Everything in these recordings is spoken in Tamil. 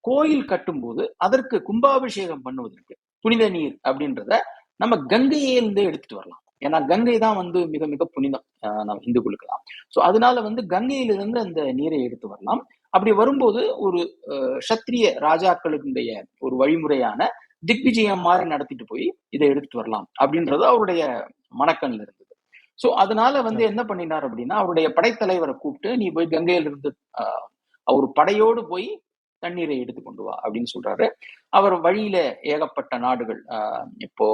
கோயில் கட்டும்போது அதற்கு கும்பாபிஷேகம் பண்ணுவதற்கு புனித நீர் அப்படின்றத நம்ம கங்கையிலிருந்து எடுத்துட்டு வரலாம். ஏன்னா கங்கை தான் வந்து மிக மிக புனிதம் நம்ம இந்துக்களுக்கு தான். ஸோ அதனால வந்து கங்கையிலிருந்து அந்த நீரை எடுத்து வரலாம். அப்படி வரும்போது ஒரு சத்திரிய ராஜாக்களுடைய ஒரு வழிமுறையான திக்விஜயம் மாதிரி நடத்திட்டு போய் இதை எடுத்துட்டு வரலாம் அப்படின்றது அவருடைய மனக்கண்ணில் இருந்தது. சோ அதனால வந்து என்ன பண்ணினார் அப்படின்னா, அவருடைய படைத்தலைவரை கூப்பிட்டு நீ போய் கங்கையிலிருந்து அவர் படையோடு போய் தண்ணீரை எடுத்து கொண்டு வா அப்படின்னு சொல்றாரு. அவர் வழியில ஏகப்பட்ட நாடுகள் இப்போ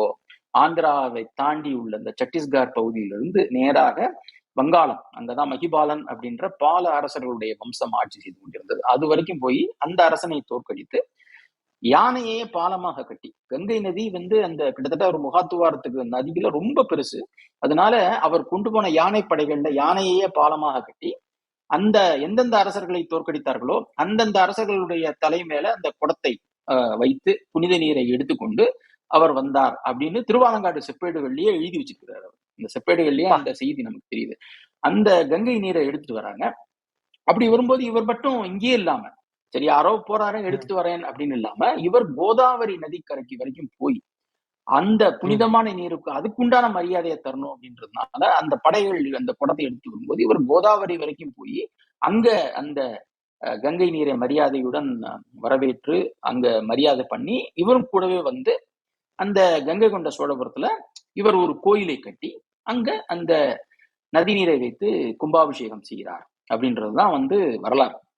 ஆந்திராவை தாண்டி உள்ள இந்த சத்தீஸ்கர் பகுதியிலிருந்து நேராக வங்காளம், அங்கதான் மகிபாலன் அப்படின்ற பால அரசர்களுடைய வம்சம் ஆட்சி செய்து கொண்டிருந்தது. அது வரைக்கும் போய் அந்த அரசனை தோற்கடித்து யானையே பாலமாக கட்டி, கங்கை நதி வந்து அந்த கிட்டத்தட்ட ஒரு முகாத்துவாரத்துக்கு நதியில ரொம்ப பெருசு. அதனால அவர் கொண்டு போன யானை படைகள்ல யானையே பாலமாக கட்டி அந்த எந்தெந்த அரசர்களை தோற்கடித்தார்களோ அந்தந்த அரசர்களுடைய தலை மேல அந்த குடத்தை வைத்து புனித நீரை எடுத்துக்கொண்டு அவர் வந்தார் அப்படின்னு திருவாலங்காடு செப்பேடுகள்லயே எழுதி வச்சிருக்கிறார். இந்த செப்பேடுகள்லயே அந்த செய்தி நமக்கு தெரியுது. அந்த கங்கை நீரை எடுத்துட்டு வராங்க. அப்படி வரும்போது இவர் மட்டும் இங்கேயே இல்லாம, சரி யாரோ போறாரு எடுத்துட்டு வரேன் அப்படின்னு இல்லாம, இவர் கோதாவரி நதிக்கரைக்கு வரைக்கும் போய் அந்த புனிதமான நீருக்கு அதுக்குண்டான மரியாதையை தரணும் அப்படின்றதுனால அந்த படைகள் அந்த குடத்தை எடுத்து வரும்போது இவர் கோதாவரி வரைக்கும் போய் அங்க அந்த கங்கை நீரை மரியாதையுடன் வரவேற்று அங்க மரியாதை பண்ணி இவரும் கூடவே வந்து அந்த கங்கை கொண்ட சோழபுரத்துல இவர் ஒரு கோயிலை கட்டி அங்க அந்த நதி நீரை வைத்து கும்பாபிஷேகம் செய்கிறார் அப்படின்றதுதான் வந்து வரலாறு.